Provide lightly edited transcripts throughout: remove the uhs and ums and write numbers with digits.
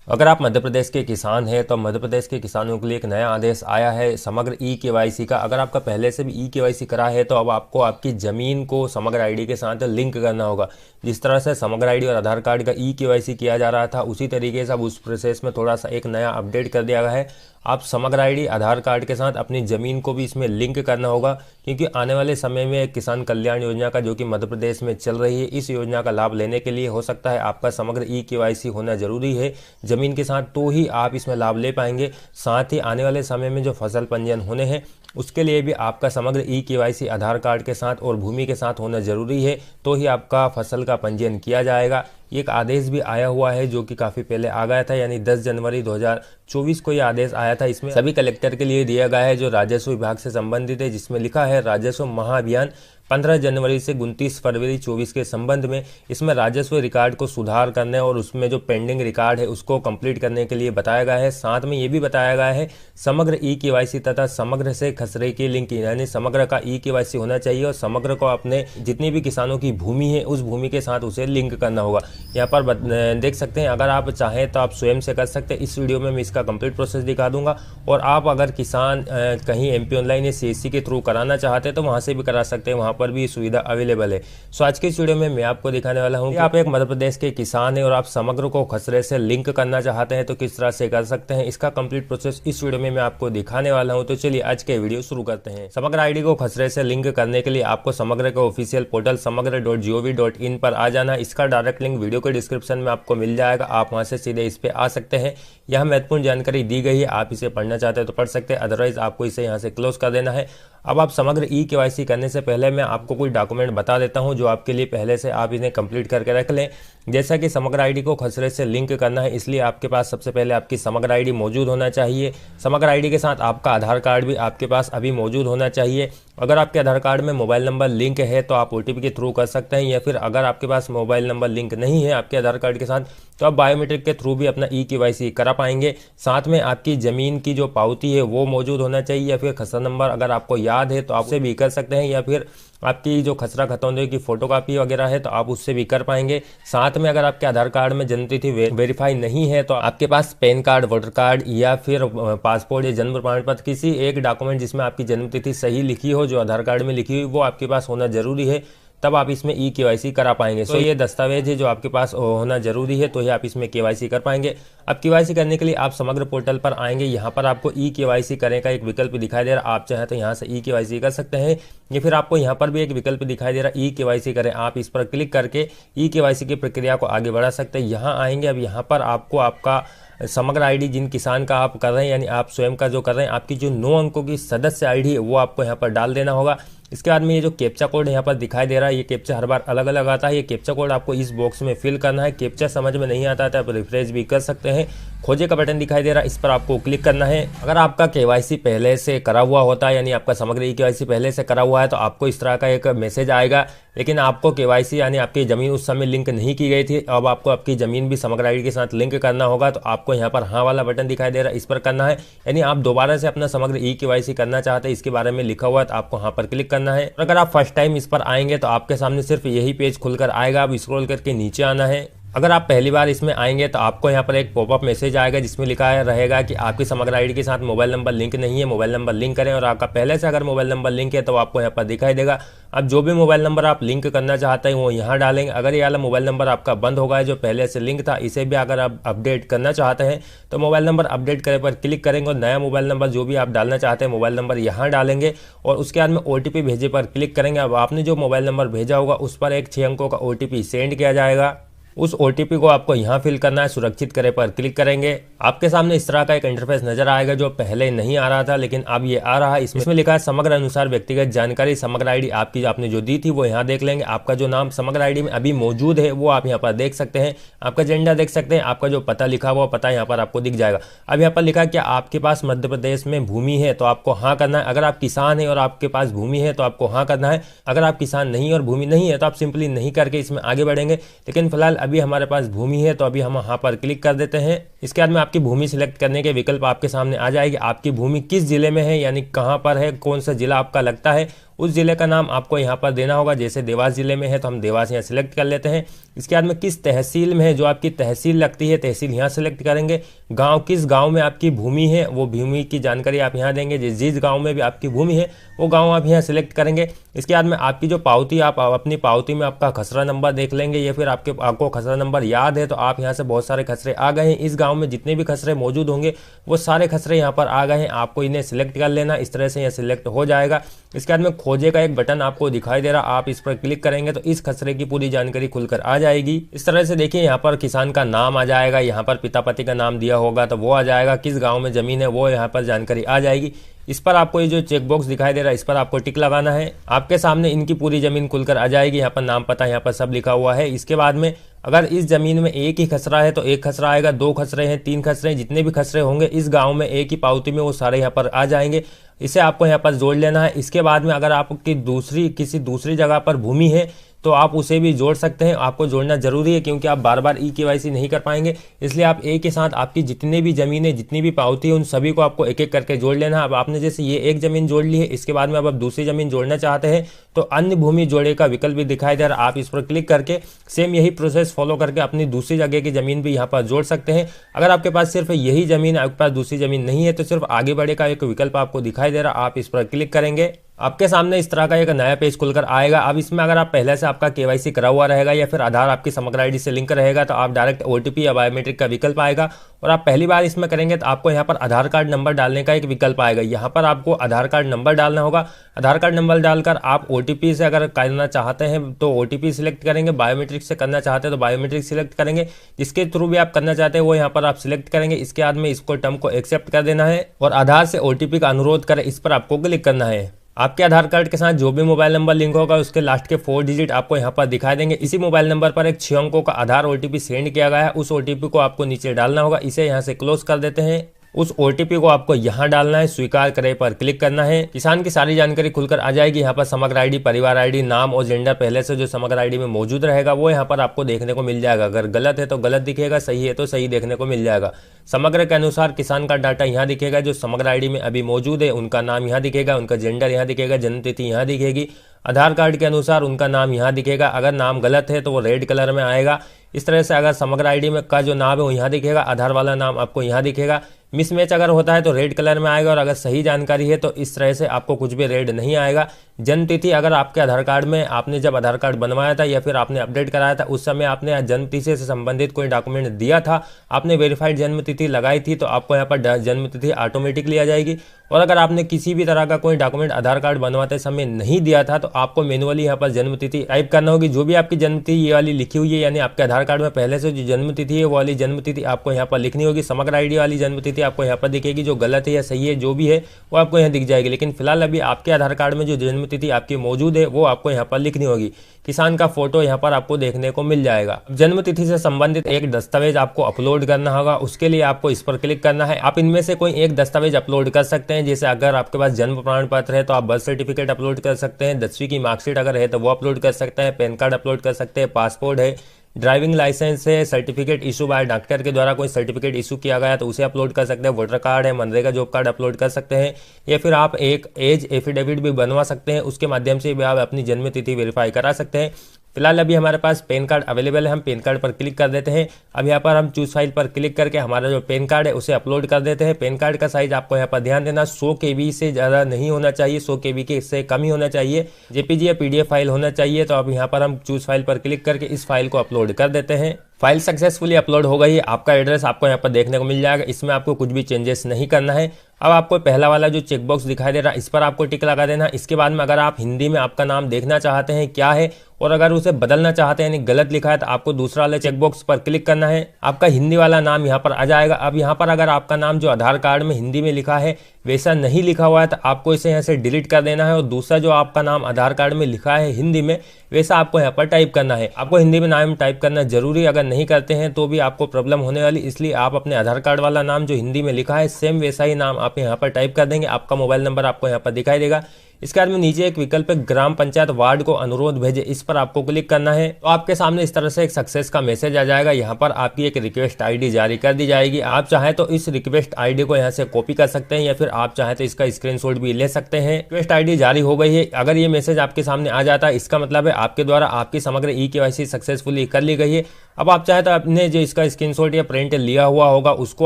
अगर आप मध्य प्रदेश के किसान हैं तो मध्य प्रदेश के किसानों के लिए एक नया आदेश आया है समग्र ई-केवाईसी का। अगर आपका पहले से भी ई-केवाईसी करा है तो अब आपको आपकी ज़मीन को समग्र आईडी के साथ लिंक करना होगा। जिस तरह से समग्र आईडी और आधार कार्ड का ई-केवाईसी किया जा रहा था उसी तरीके से अब उस प्रोसेस में थोड़ा सा एक नया अपडेट कर दिया गया है। आप समग्र आईडी आधार कार्ड के साथ अपनी ज़मीन को भी इसमें लिंक करना होगा, क्योंकि आने वाले समय में किसान कल्याण योजना का जो कि मध्य प्रदेश में चल रही है, इस योजना का लाभ लेने के लिए हो सकता है आपका समग्र ई-केवाईसी होना जरूरी है ज़मीन के साथ, तो ही आप इसमें लाभ ले पाएंगे। साथ ही आने वाले समय में जो फसल पंजीयन होने हैं उसके लिए भी आपका समग्र ई-केवाईसी आधार कार्ड के साथ और भूमि के साथ होना जरूरी है, तो ही आपका फसल का पंजीयन किया जाएगा। एक आदेश भी आया हुआ है जो कि काफ़ी पहले आ गया था, यानी 10 जनवरी 2024 को यह आदेश आया था। इसमें सभी कलेक्टर के लिए दिया गया है जो राजस्व विभाग से संबंधित है, जिसमें लिखा है राजस्व महाअभियान 15 जनवरी से 29 फरवरी 24 के संबंध में। इसमें राजस्व रिकॉर्ड को सुधार करने और उसमें जो पेंडिंग रिकॉर्ड है उसको कंप्लीट करने के लिए बताया गया है। साथ में ये भी बताया गया है समग्र ई-केवाईसी तथा समग्र से खसरे की लिंक, यानी समग्र का ई-केवाईसी होना चाहिए और समग्र को अपने जितनी भी किसानों की भूमि है उस भूमि के साथ उसे लिंक करना होगा। यहाँ पर देख सकते हैं, अगर आप चाहें तो आप स्वयं से कर सकते हैं। इस वीडियो में मैं इसका कंप्लीट प्रोसेस दिखा दूंगा, और आप अगर किसान कहीं MP ऑनलाइन या CSC के थ्रू कराना चाहते हैं तो वहाँ से भी करा सकते हैं, वहाँ पर भी सुविधा अवेलेबल है। सो आज के इस वीडियो में मैं आपको दिखाने वाला हूँ कि आप एक मध्य प्रदेश के किसान हैं और आप समग्र को खसरे से लिंक करना चाहते हैं तो किस तरह से कर सकते हैं। इसका कंप्लीट प्रोसेस इस वीडियो में मैं आपको दिखाने वाला हूँ। तो चलिए आज के वीडियो शुरू करते हैं। समग्र आईडी को खसरे से लिंक करने के लिए आपको समग्र के ऑफिशियल पोर्टल समग्र.gov.in पर आ जाना। इसका डायरेक्ट लिंक वीडियो के डिस्क्रिप्शन में आपको मिल जाएगा, आप वहां से सीधे इस पे आ सकते हैं। यह महत्वपूर्ण जानकारी दी गई है, आप इसे पढ़ना चाहते हैं तो पढ़ सकते हैं, अदरवाइज आपको इसे यहां से क्लोज कर देना है। अब आप समग्र ई-केवाईसी करने से पहले मैं आपको कुछ डॉक्यूमेंट बता देता हूं जो आपके लिए पहले से आप इन्हें कंप्लीट करके रख लें। जैसा कि समग्र आईडी को खसरे से लिंक करना है, इसलिए आपके पास सबसे पहले आपकी समग्र आईडी मौजूद होना चाहिए। समग्र आईडी के साथ आपका आधार कार्ड भी आपके पास अभी मौजूद होना चाहिए। अगर आपके आधार कार्ड में मोबाइल नंबर लिंक है तो आप OTP के थ्रू कर सकते हैं, या फिर अगर आपके पास मोबाइल नंबर लिंक नहीं है आपके आधार कार्ड के साथ तो आप बायोमेट्रिक के थ्रू भी अपना ई-केवाईसी करा पाएंगे। साथ में आपकी ज़मीन की जो पावती है वो मौजूद होना चाहिए, या फिर खसरा नंबर अगर आपको याद है तो आप उससे भी कर सकते हैं, या फिर आपकी जो खसरा खतौंदे की फोटोकॉपी वगैरह है तो आप उससे भी कर पाएंगे। साथ में अगर आपके आधार कार्ड में जन्मतिथि वेरीफाई नहीं है तो आपके पास पैन कार्ड, वोटर कार्ड या फिर पासपोर्ट या जन्म प्रमाण पत्र, किसी एक डॉक्यूमेंट जिसमें आपकी जन्मतिथि सही लिखी हो, जो आधार कार्ड में लिखी हुई, वो आपके पास होना जरूरी है, तब आप इसमें ई-केवाईसी करा पाएंगे। तो ये दस्तावेज है जो आपके पास होना जरूरी है, तो ही आप इसमें केवाईसी कर पाएंगे। अब केवाईसी करने के लिए आप समग्र पोर्टल पर आएंगे, यहाँ पर आपको ई-केवाईसी करने का एक विकल्प दिखाई दे रहा है। आप चाहें तो यहाँ से ई-केवाईसी कर सकते हैं, या फिर आपको यहाँ पर भी एक विकल्प दिखाई दे रहा है ई-केवाईसी करें। आप इस पर क्लिक करके ई-केवाईसी की प्रक्रिया को आगे बढ़ा सकते हैं। यहाँ आएंगे, अब यहाँ पर आपको आपका समग्र आईडी जिन किसान का आप कर रहे हैं, यानी आप स्वयं का जो कर रहे हैं, आपकी जो 9 अंकों की सदस्य आईडी है वो आपको यहाँ पर डाल देना होगा। इसके बाद में ये जो कैप्चा कोड यहाँ पर दिखाई दे रहा है, ये कैप्चा हर बार अलग अलग आता है। ये कैप्चा कोड आपको इस बॉक्स में फिल करना है। कैप्चा समझ में नहीं आता है तो आप रिफ्रेश भी कर सकते हैं। खोजे का बटन दिखाई दे रहा है, इस पर आपको क्लिक करना है। अगर आपका केवाईसी पहले से करा हुआ होता है, यानी आपका समग्र ई-केवाईसी पहले से करा हुआ है, तो आपको इस तरह का एक मैसेज आएगा। लेकिन आपको केवाईसी यानी आपकी ज़मीन उस समय लिंक नहीं की गई थी, अब आपको आपकी ज़मीन भी समग्र आईडी के साथ लिंक करना होगा, तो आपको यहाँ पर हाँ वाला बटन दिखाई दे रहा है, इस पर करना है। यानी आप दोबारा से अपना समग्र ई-केवाईसी करना चाहते हैं, इसके बारे में लिखा हुआ है, तो आपको हाँ पर क्लिक करना है। अगर आप फर्स्ट टाइम इस पर आएंगे तो आपके सामने सिर्फ यही पेज खुलकर आएगा। आप स्क्रॉल करके नीचे आना है। अगर आप पहली बार इसमें आएंगे तो आपको यहाँ पर एक पॉपअप मैसेज आएगा जिसमें लिखा रहेगा कि आपकी समग्र आईडी के साथ मोबाइल नंबर लिंक नहीं है, मोबाइल नंबर लिंक करें। और आपका पहले से अगर मोबाइल नंबर लिंक है तो आपको यहाँ पर दिखाई देगा। अब जो भी मोबाइल नंबर आप लिंक करना चाहते हैं वो यहाँ डालेंगे। अगर ये वाला मोबाइल नंबर आपका बंद हो गया है जो पहले से लिंक था, इसे भी अगर आप अपडेट करना चाहते हैं तो मोबाइल नंबर अपडेट करे पर क्लिक करेंगे और नया मोबाइल नंबर जो भी आप डालना चाहते हैं मोबाइल नंबर यहाँ डालेंगे, और उसके बाद में OTP भेजे पर क्लिक करेंगे। अब आपने जो मोबाइल नंबर भेजा होगा उस पर एक 6 अंकों का OTP सेंड किया जाएगा। उस OTP को आपको यहाँ फिल करना है। सुरक्षित करे पर क्लिक करेंगे, आपके सामने इस तरह का एक इंटरफेस नजर आएगा जो पहले नहीं आ रहा था लेकिन अब ये आ रहा है। इसमें लिखा है समग्र अनुसार व्यक्तिगत जानकारी। समग्र आईडी आपकी आपने जो दी थी वो यहाँ देख लेंगे। आपका जो नाम समग्र आईडी में अभी मौजूद है वो आप यहाँ पर देख सकते हैं। आपका जेंडर देख सकते हैं, आपका जो पता लिखा हुआ पता यहाँ पर आपको दिख जाएगा। अब यहाँ पर लिखा है कि आपके पास मध्य प्रदेश में भूमि है तो आपको हाँ करना है। अगर आप किसान है और आपके पास भूमि है तो आपको हाँ करना है। अगर आप किसान नहीं और भूमि नहीं है तो आप सिंपली नहीं करके इसमें आगे बढ़ेंगे। लेकिन फिलहाल अभी हमारे पास भूमि है तो अभी हम यहाँ पर क्लिक कर देते हैं। इसके बाद में आपकी भूमि सिलेक्ट करने के विकल्प आपके सामने आ जाएगी। आपकी भूमि किस जिले में है, यानी कहाँ पर है, कौन सा जिला आपका लगता है उस ज़िले का नाम आपको यहाँ पर देना होगा। जैसे देवास ज़िले में है तो हम देवास यहाँ सिलेक्ट कर लेते हैं। इसके बाद में किस तहसील में है, जो आपकी तहसील लगती है तहसील यहाँ सेलेक्ट करेंगे। गांव, किस गांव में आपकी भूमि है वो भूमि की जानकारी आप यहाँ देंगे। जिस गांव में भी आपकी भूमि है वो गांव आप यहाँ सेलेक्ट करेंगे। इसके बाद में आपकी जो पावती, आप अपनी पावती में आपका खसरा नंबर देख लेंगे, या फिर आपको खसरा नंबर याद है तो आप यहाँ से बहुत सारे खसरे आ गए हैं। इस गाँव में जितने भी खसरे मौजूद होंगे वो सारे खसरे यहाँ पर आ गए हैं, आपको इन्हें सिलेक्ट कर लेना। इस तरह से यह सिलेक्ट हो जाएगा। इसके बाद में खोजे का एक बटन आपको दिखाई दे रहा, आप इस पर क्लिक करेंगे तो इस खसरे की पूरी जानकारी खुलकर आ जाएगी। इस तरह से देखिए यहाँ पर किसान का नाम आ जाएगा, यहाँ पर पिता पति का नाम दिया होगा तो वो आ जाएगा, किस गांव में जमीन है वो यहाँ पर जानकारी आ जाएगी। इस पर आपको ये जो चेक बॉक्स दिखाई दे रहा है इस पर आपको टिक लगाना है। आपके सामने इनकी पूरी जमीन खुलकर आ जाएगी, यहाँ पर नाम पता यहाँ पर सब लिखा हुआ है। इसके बाद में अगर इस जमीन में एक ही खसरा है तो एक खसरा आएगा, 2 खसरे हैं, 3 खसरे हैं, जितने भी खसरे होंगे इस गांव में एक ही पावती में वो सारे यहाँ पर आ जाएंगे। इसे आपको यहाँ पर जोड़ लेना है। इसके बाद में अगर आपकी किसी दूसरी जगह पर भूमि है तो आप उसे भी जोड़ सकते हैं। आपको जोड़ना जरूरी है क्योंकि आप बार बार ई-केवाईसी नहीं कर पाएंगे, इसलिए आप एक के साथ आपकी जितनी भी जमीनें, जितनी भी पावती है उन सभी को आपको एक एक करके जोड़ लेना है। अब आपने जैसे ये एक जमीन जोड़ ली है, इसके बाद में अब आप दूसरी जमीन जोड़ना चाहते हैं तो अन्य भूमि जोड़े का विकल्प भी दिखाई दे रहा है, आप इस पर क्लिक करके सेम यही प्रोसेस फॉलो करके अपनी दूसरी जगह की जमीन भी यहाँ पर जोड़ सकते हैं। अगर आपके पास सिर्फ यही जमीन, आपके पास दूसरी जमीन नहीं है तो सिर्फ आगे बढ़े का एक विकल्प आपको दिखाई दे रहा, आप इस पर क्लिक करेंगे, आपके सामने इस तरह का एक नया पेज खुलकर आएगा। अब इसमें अगर आप पहले से आपका केवाईसी करा हुआ रहेगा या फिर आधार आपकी समग्र आईडी से लिंक रहेगा तो आप डायरेक्ट ओटीपी या बायोमेट्रिक का विकल्प आएगा, और आप पहली बार इसमें करेंगे तो आपको यहाँ पर आधार कार्ड नंबर डालने का एक विकल्प आएगा। यहाँ पर आपको आधार कार्ड नंबर डालना होगा। आधार कार्ड नंबर डालकर आप ओटीपी से अगर करना चाहते हैं तो ओटीपी सिलेक्ट करेंगे, बायोमेट्रिक से करना चाहते हैं तो बायोमेट्रिक सिलेक्ट करेंगे, जिसके थ्रू भी आप करना चाहते हैं वो यहाँ पर आप सिलेक्ट करेंगे। इसके बाद में इसको टर्म को एक्सेप्ट कर देना है और आधार से ओटीपी का अनुरोध करें इस पर आपको क्लिक करना है। आपके आधार कार्ड के साथ जो भी मोबाइल नंबर लिंक होगा उसके लास्ट के 4 डिजिट आपको यहाँ पर दिखाई देंगे। इसी मोबाइल नंबर पर एक 6 अंकों का आधार ओटीपी सेंड किया गया है, उस ओटीपी को आपको नीचे डालना होगा। इसे यहाँ से क्लोज कर देते हैं। उस ओटीपी को आपको यहाँ डालना है, स्वीकार करें पर क्लिक करना है। किसान की सारी जानकारी खुलकर आ जाएगी। यहाँ पर समग्र आईडी, परिवार आईडी, नाम और जेंडर पहले से जो समग्र आईडी में मौजूद रहेगा वो यहाँ पर आपको देखने को मिल जाएगा। अगर गलत है तो गलत दिखेगा, सही है तो सही देखने को मिल जाएगा। समग्र के अनुसार किसान का डाटा यहाँ दिखेगा, जो समग्र आईडी में अभी मौजूद है उनका नाम यहाँ दिखेगा, उनका जेंडर यहाँ दिखेगा, जन्म तिथि यहाँ दिखेगी। आधार कार्ड के अनुसार उनका नाम यहाँ दिखेगा, अगर नाम गलत है तो वो रेड कलर में आएगा। इस तरह से अगर समग्र आईडी में का जो नाम है वो यहाँ दिखेगा, आधार वाला नाम आपको यहाँ दिखेगा। मिसमैच अगर होता है तो रेड कलर में आएगा, और अगर सही जानकारी है तो इस तरह से आपको कुछ भी रेड नहीं आएगा। जन्म तिथि, अगर आपके आधार कार्ड में आपने जब आधार कार्ड बनवाया था या फिर आपने अपडेट कराया था उस समय आपने जन्म तिथि से संबंधित कोई डॉक्यूमेंट दिया था, आपने वेरीफाइड जन्म तिथि लगाई थी तो आपको यहाँ पर जन्म तिथि ऑटोमेटिकली आ जाएगी। और अगर आपने किसी भी तरह का कोई डॉक्यूमेंट आधार कार्ड बनवाते समय नहीं दिया था तो आपको मैनुअली यहाँ पर जन्म तिथि टाइप करना होगी। जो भी आपकी जन्म तिथि ये वाली लिखी हुई है, यानी आपके आधार कार्ड में पहले से जो जन्म तिथि है वो वाली जन्म तिथि आपको यहाँ पर लिखनी होगी। समग्र आईडी वाली जन्म तिथि आपको यहाँ पर दिखेगी, जो गलत है या सही है जो भी है वो आपको यहाँ दिख जाएगी। लेकिन फिलहाल अभी आपके आधार कार्ड में जो जन्म तिथि आपकी मौजूद है वो आपको यहाँ पर लिखनी होगी। किसान का फोटो यहाँ पर आपको देखने को मिल जाएगा। जन्म तिथि से संबंधित एक दस्तावेज आपको अपलोड करना होगा, उसके लिए आपको इस पर क्लिक करना है। आप इनमें से कोई एक दस्तावेज अपलोड कर सकते हैं, जैसे अगर आपके पास जन्म प्रमाण पत्र है तो आप बर्थ सर्टिफिकेट अपलोड कर सकते हैं, 10वीं की मार्कशीट अगर है तो वो अपलोड कर सकते हैं, पैन कार्ड अपलोड कर सकते हैं, पासपोर्ट है, ड्राइविंग लाइसेंस है, सर्टिफिकेट इशू बाय डॉक्टर के द्वारा कोई सर्टिफिकेट इशू किया गया तो उसे अपलोड कर सकते हैं, वोटर कार्ड है, मनरेगा जॉब कार्ड अपलोड कर सकते हैं, या फिर आप एक एज एफिडेविट भी बनवा सकते हैं, उसके माध्यम से भी आप अपनी जन्म तिथि वेरीफाई करा सकते हैं। फिलहाल अभी हमारे पास पैन कार्ड अवेलेबल है, हम पैन कार्ड पर क्लिक कर देते हैं। अब यहाँ पर हम चूज फाइल पर क्लिक करके हमारा जो पैन कार्ड है उसे अपलोड कर देते हैं। पैन कार्ड का साइज आपको यहाँ पर ध्यान देना 100 KB से ज़्यादा नहीं होना चाहिए, 100 KB के इससे कम ही होना चाहिए, जेपीजी या पीडीएफ फाइल होना चाहिए। तो अब यहाँ पर हम चूज फाइल पर क्लिक करके इस फाइल को अपलोड कर देते हैं। फाइल सक्सेसफुली अपलोड हो गई है। आपका एड्रेस आपको यहाँ पर देखने को मिल जाएगा, इसमें आपको कुछ भी चेंजेस नहीं करना है। अब आपको पहला वाला जो चेकबॉक्स दिखाई दे रहा है इस पर आपको टिक लगा देना। इसके बाद में अगर आप हिंदी में आपका नाम देखना चाहते हैं क्या है, और अगर उसे बदलना चाहते हैं यानी गलत लिखा है तो आपको दूसरा वाले चेकबॉक्स पर क्लिक करना है। आपका हिंदी वाला नाम यहाँ पर आ जाएगा। अब यहाँ पर अगर आपका नाम जो आधार कार्ड में हिंदी में लिखा है वैसा नहीं लिखा हुआ है तो आपको इसे यहाँ से डिलीट कर देना है, और दूसरा जो आपका नाम आधार कार्ड में लिखा है हिंदी में वैसा आपको यहाँ पर टाइप करना है। आपको हिंदी में नाम टाइप करना जरूरी, अगर नहीं करते हैं तो भी आपको प्रॉब्लम होने वाली, इसलिए आप अपने आधार कार्ड वाला नाम जो हिंदी में लिखा है सेम वैसा ही नाम आप यहाँ पर टाइप कर देंगे। आपका मोबाइल नंबर आपको यहाँ पर दिखाई देगा। इसके बाद में नीचे एक विकल्प है ग्राम पंचायत वार्ड को अनुरोध भेजे, इस पर आपको क्लिक करना है। तो आपके सामने इस तरह से एक सक्सेस का मैसेज आ जाएगा। यहाँ पर आपकी एक रिक्वेस्ट आईडी जारी कर दी जाएगी। आप चाहे तो इस रिक्वेस्ट आईडी को यहाँ से कॉपी कर सकते हैं या फिर आप चाहे तो इसका स्क्रीनशॉट भी ले सकते हैं। रिक्वेस्ट आईडी जारी हो गई है। अगर ये मैसेज आपके सामने आ जाता है, इसका मतलब है आपके द्वारा आपकी समग्र ई-केवाईसी सक्सेसफुली कर ली गई है। अब आप चाहे तो आपने जो इसका स्क्रीनशॉट या प्रिंट लिया हुआ होगा उसको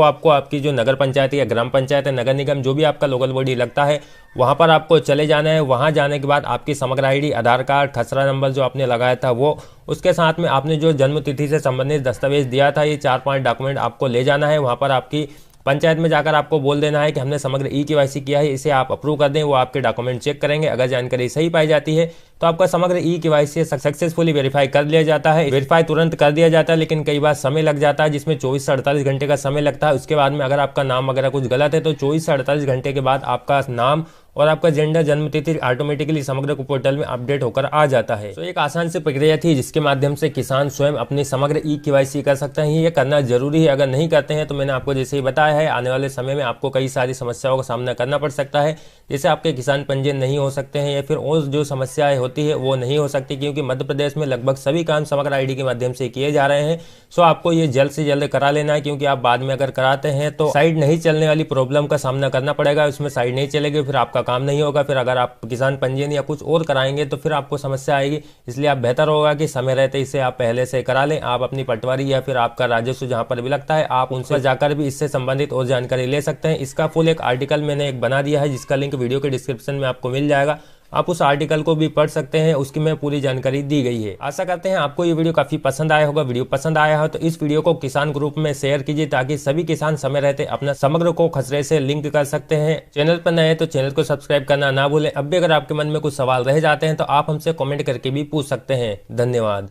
आपको आपकी जो नगर पंचायत या ग्राम पंचायत है, नगर निगम, जो भी आपका लोकल बॉडी लगता है, वहां पर आपको चले जाना है। वहां जाने के बाद आपकी समग्र आईडी, आधार कार्ड, खसरा नंबर जो आपने लगाया था वो, उसके साथ में आपने जो जन्म तिथि से संबंधित दस्तावेज दिया था, ये 4-5 डॉक्यूमेंट आपको ले जाना है। वहां पर आपकी पंचायत में जाकर आपको बोल देना है कि हमने समग्र ई-केवाईसी किया है, इसे आप अप्रूव कर दें। वो आपके डॉक्यूमेंट चेक करेंगे, अगर जानकारी सही पाई जाती है तो आपका समग्र ई-केवाईसी सक्सेसफुली वेरीफाई कर लिया जाता है। वेरीफाई तुरंत कर दिया जाता है, लेकिन कई बार समय लग जाता है, जिसमें 24 से 48 घंटे का समय लगता है। उसके बाद में अगर आपका नाम वगैरह कुछ गलत है तो 24 से 48 घंटे के बाद आपका नाम और आपका जेंडर, जन्म तिथि ऑटोमेटिकली समग्र पोर्टल में अपडेट होकर आ जाता है। तो एक आसान सी प्रक्रिया थी जिसके माध्यम से किसान स्वयं अपनी समग्र ई-केवाईसी कर सकते हैं। ये करना जरूरी है, अगर नहीं करते हैं तो मैंने आपको जैसे ही बताया है, आने वाले समय में आपको कई सारी समस्याओं का सामना करना पड़ सकता है। जैसे आपके किसान पंजीयन नहीं हो सकते हैं या फिर और जो समस्याएं होती है वो नहीं हो सकती, क्योंकि मध्य प्रदेश में लगभग सभी काम समग्र आईडी के माध्यम से किए जा रहे हैं। सो आपको ये जल्द से जल्द करा लेना है, क्योंकि आप बाद में अगर कराते हैं तो साइड नहीं चलने वाली प्रॉब्लम का सामना करना पड़ेगा। उसमें साइड नहीं चलेगी, फिर आपका काम नहीं होगा। फिर अगर आप किसान पंजीयन या कुछ और कराएंगे तो फिर आपको समस्या आएगी। इसलिए आप बेहतर होगा कि समय रहते इसे आप पहले से करा लें। आप अपनी पटवारी या फिर आपका राजस्व जहां पर भी लगता है, आप उनसे जाकर भी इससे संबंधित और जानकारी ले सकते हैं। इसका फुल एक आर्टिकल मैंने एक बना दिया है, जिसका लिंक वीडियो के डिस्क्रिप्शन में आपको मिल जाएगा। आप उस आर्टिकल को भी पढ़ सकते हैं, उसकी में पूरी जानकारी दी गई है। आशा करते हैं आपको ये वीडियो काफी पसंद आया होगा। वीडियो पसंद आया हो तो इस वीडियो को किसान ग्रुप में शेयर कीजिए, ताकि सभी किसान समय रहते अपना समग्र को खसरे से लिंक कर सकते हैं। चैनल पर नए हैं तो चैनल को सब्सक्राइब करना ना भूलें। अब भी अगर आपके मन में कुछ सवाल रह जाते हैं तो आप हमसे कमेंट करके भी पूछ सकते हैं। धन्यवाद।